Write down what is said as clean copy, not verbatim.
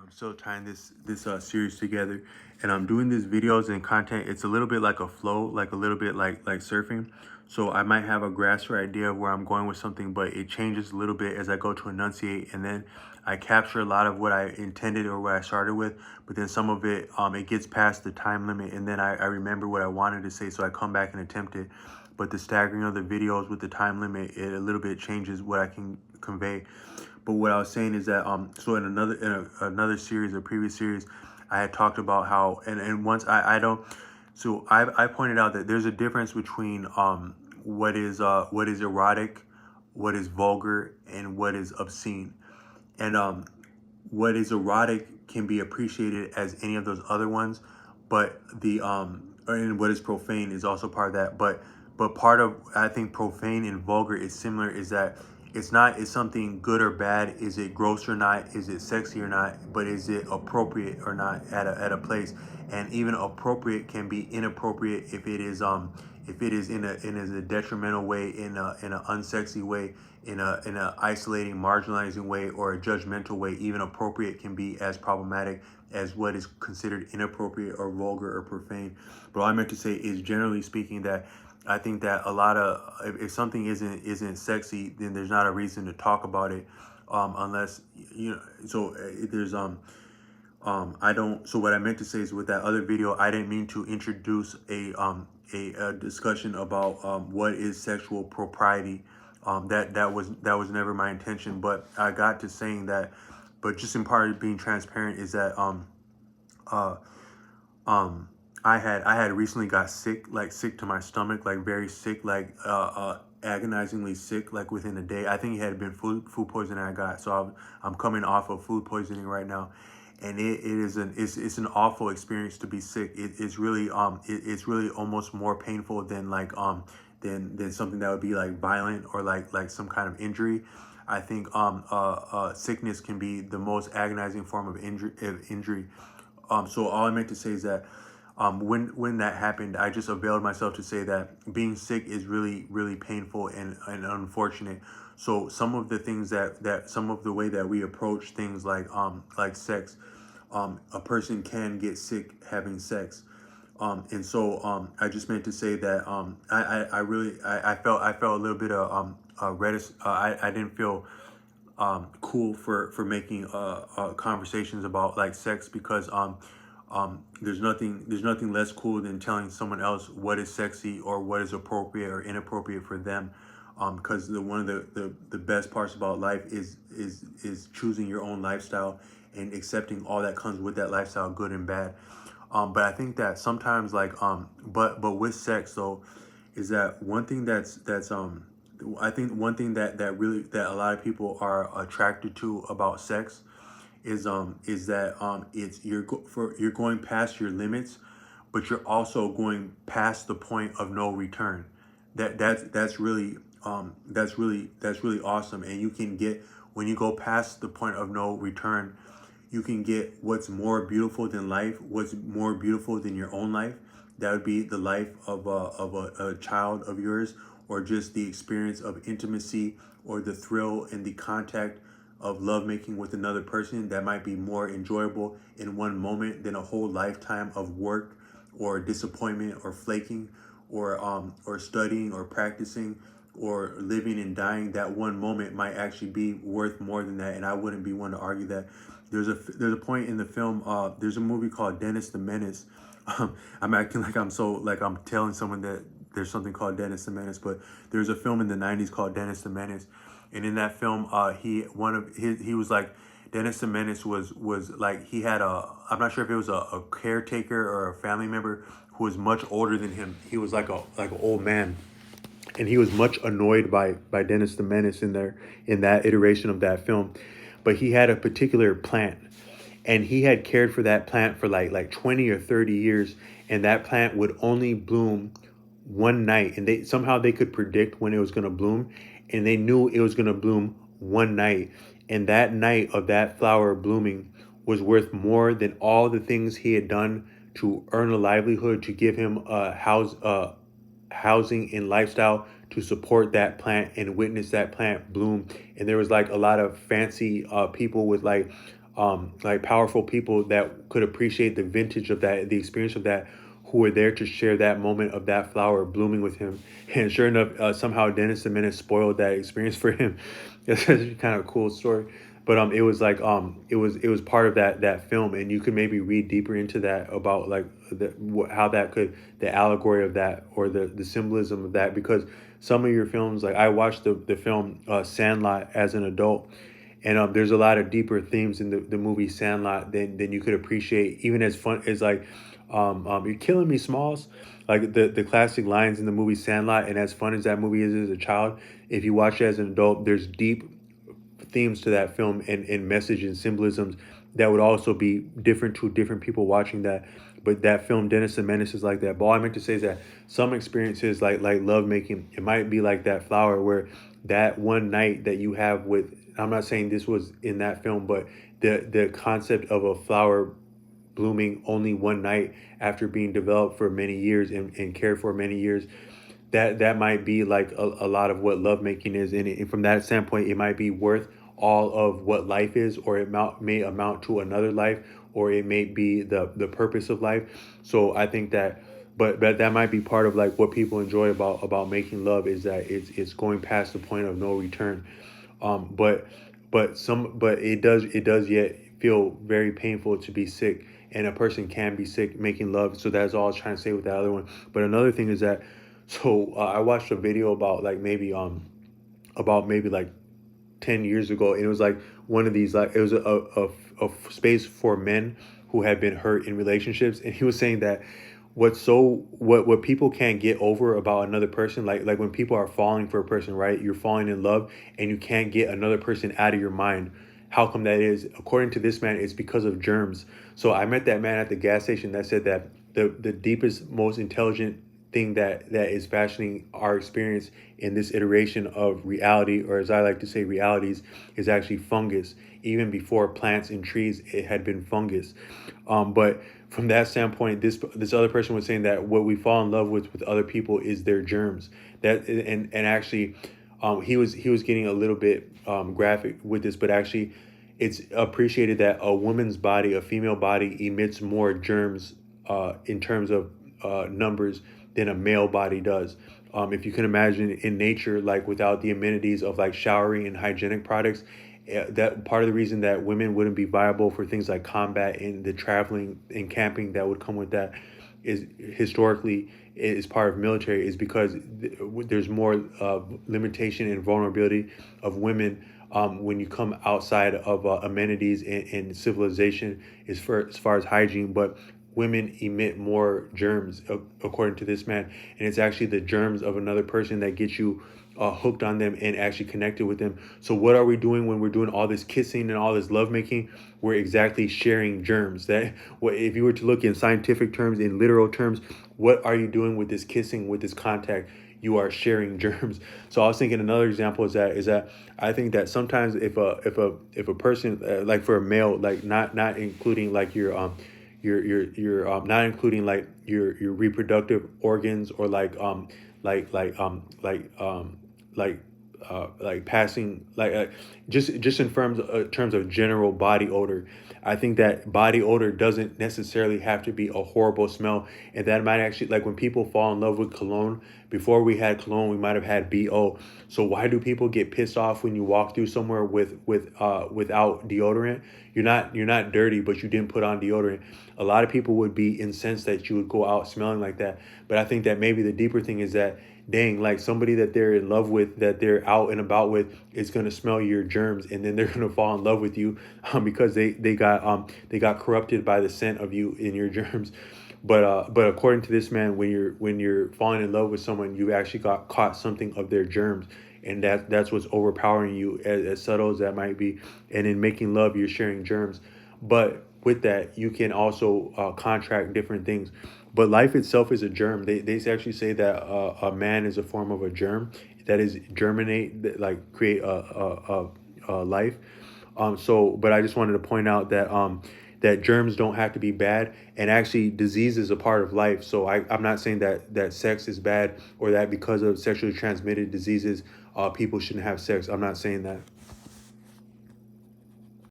I'm still tying this series together, and I'm doing these videos and content. It's a little bit like a flow, like a little bit like surfing. So I might have a grasp or idea of where I'm going with something, but it changes a little bit as I go to enunciate, and then I capture a lot of what I intended or what I started with. But then some of it, it gets past the time limit, and then I remember what I wanted to say, so I come back and attempt it. But the staggering of the videos with the time limit, it a little bit changes what I can convey. But what I was saying is that so in another series, a previous series, I had talked about how and once I don't, so I pointed out that there's a difference between what is erotic, what is vulgar, and what is obscene. And what is erotic can be appreciated as any of those other ones, but and what is profane is also part of that. But part of, I think, profane and vulgar is similar, is that it's something good or bad. Is it gross or not? Is it sexy or not? But is it appropriate or not at a place? And even appropriate can be inappropriate if it is in a detrimental way, in an unsexy way, in a isolating, marginalizing way, or a judgmental way. Even appropriate can be as problematic as what is considered inappropriate or vulgar or profane. But all I meant to say is, generally speaking, that I think that a lot of, if something isn't sexy, then there's not a reason to talk about it, unless So there's I don't. So what I meant to say is, with that other video, I didn't mean to introduce a discussion about what is sexual propriety. That was never my intention. But I got to saying that, but just in part of being transparent, is that uh, I had recently got sick, like sick to my stomach, like very sick, like agonizingly sick, like within a day. I think it had been food poisoning I got. So I'm coming off of food poisoning right now, and it's an awful experience to be sick. It's really it's really almost more painful than than something that would be like violent or like some kind of injury. I think sickness can be the most agonizing form of injury. So all I meant to say is that when that happened, I just availed myself to say that being sick is really painful and unfortunate. So some of the things that some of the way that we approach things like sex, a person can get sick having sex. And so I just meant to say that I felt a little bit of reticent. I didn't feel cool for making conversations about like sex, because there's nothing less cool than telling someone else what is sexy or what is appropriate or inappropriate for them. Because one of the best parts about life is choosing your own lifestyle and accepting all that comes with that lifestyle, good and bad. But I think that sometimes, but with sex though, is that one thing that's I think one thing that a lot of people are attracted to about sex is that it's you're going past your limits, but you're also going past the point of no return. That's really awesome. And you can get, when you go past the point of no return, you can get what's more beautiful than life, what's more beautiful than your own life. That would be the life of a child of yours, or just the experience of intimacy, or the thrill and the contact of lovemaking with another person. That might be more enjoyable in one moment than a whole lifetime of work or disappointment or flaking or studying or practicing or living and dying. That one moment might actually be worth more than that, and I wouldn't be one to argue that. There's a point in the film. There's a movie called Dennis the Menace. I'm acting like I'm telling someone that there's something called Dennis the Menace, but there's a film in the '90s called Dennis the Menace, and in that film, he was like, Dennis the Menace was like, he had I'm not sure if it was a caretaker or a family member who was much older than him. He was like an old man, and he was much annoyed by Dennis the Menace in that iteration of that film. But he had a particular plant, and he had cared for that plant for like 20 or 30 years, and that plant would only bloom one night, and they could predict when it was going to bloom, and they knew it was going to bloom one night, and that night of that flower blooming was worth more than all the things he had done to earn a livelihood, to give him a housing and lifestyle, to support that plant and witness that plant bloom. And there was like a lot of fancy people with like like powerful people that could appreciate the vintage of that, the experience of that, who were there to share that moment of that flower blooming with him. And sure enough, somehow Dennis the Menace spoiled that experience for him. It's actually kind of a cool story. But it was like it was part of that film, and you could maybe read deeper into that about like how that could, the allegory of that, or the symbolism of that, because some of your films, like I watched the film Sandlot as an adult, and there's a lot of deeper themes in the movie Sandlot than you could appreciate, even as fun as like you're killing me, Smalls. Like the classic lines in the movie Sandlot, and as fun as that movie is as a child, if you watch it as an adult, there's deep themes to that film, and message and symbolisms that would also be different to different people watching that. But that film, Dennis the Menace, is like that. But all I meant to say is that some experiences, like love making, it might be like that flower, where that one night that you have with, I'm not saying this was in that film, but the concept of a flower blooming only one night after being developed for many years, and cared for many years, that might be like a lot of what lovemaking is. And from that standpoint, it might be worth all of what life is, or it may amount to another life, or it may be the purpose of life. So I think that, but that might be part of like what people enjoy about making love, is that it's going past the point of no return. But it does yet feel very painful to be sick, and a person can be sick making love. So that's all I was trying to say with that other one. But another thing is that, so I watched a video about like maybe like 10 years ago, and it was like one of these, like it was a space for men who had been hurt in relationships, and he was saying that what people can't get over about another person, like when people are falling for a person, right? You're falling in love and you can't get another person out of your mind. How come that is? According to this man, it's because of germs. So I met that man at the gas station that said that the deepest, most intelligent thing that is fashioning our experience in this iteration of reality, or as I like to say, realities, is actually fungus. Even before plants and trees, it had been fungus. But from that standpoint, this other person was saying that what we fall in love with other people is their germs. That and actually, he was getting a little bit graphic with this, but actually, it's appreciated that a woman's body, a female body, emits more germs in terms of numbers than a male body does. If you can imagine in nature, like without the amenities of like showering and hygienic products, that part of the reason that women wouldn't be viable for things like combat and the traveling and camping that would come with that, is historically is part of military, is because there's more limitation and vulnerability of women when you come outside of amenities and civilization, as far as hygiene. But women emit more germs, according to this man, and it's actually the germs of another person that gets you hooked on them and actually connected with them. So what are we doing when we're doing all this kissing and all this lovemaking? We're exactly sharing germs. That, what if you were to look in scientific terms, in literal terms, what are you doing with this kissing, with this contact? You are sharing germs. So I was thinking another example is that I think that sometimes if a person, like for a male, like not including like your not including like your reproductive organs, or like like um like um like passing, just in terms of general body odor. I think that body odor doesn't necessarily have to be a horrible smell, and that might actually, like when people fall in love with cologne, before we had cologne we might have had BO. So why do people get pissed off when you walk through somewhere without deodorant? You're not dirty, but you didn't put on deodorant. A lot of people would be incensed that you would go out smelling like that. But I think that maybe the deeper thing is that, dang, like somebody that they're in love with, that they're out and about with, is going to smell your germs, and then they're going to fall in love with you because they got corrupted by the scent of you in your germs. But according to this man, when you're falling in love with someone, you actually got caught something of their germs, and that's what's overpowering you, as subtle as that might be. And in making love, you're sharing germs. But with that, you can also contract different things. But life itself is a germ. They actually say that a man is a form of a germ that is germinate, like create a life. But I just wanted to point out that that germs don't have to be bad, and actually disease is a part of life. So I'm not saying that sex is bad, or that because of sexually transmitted diseases, people shouldn't have sex. I'm not saying that.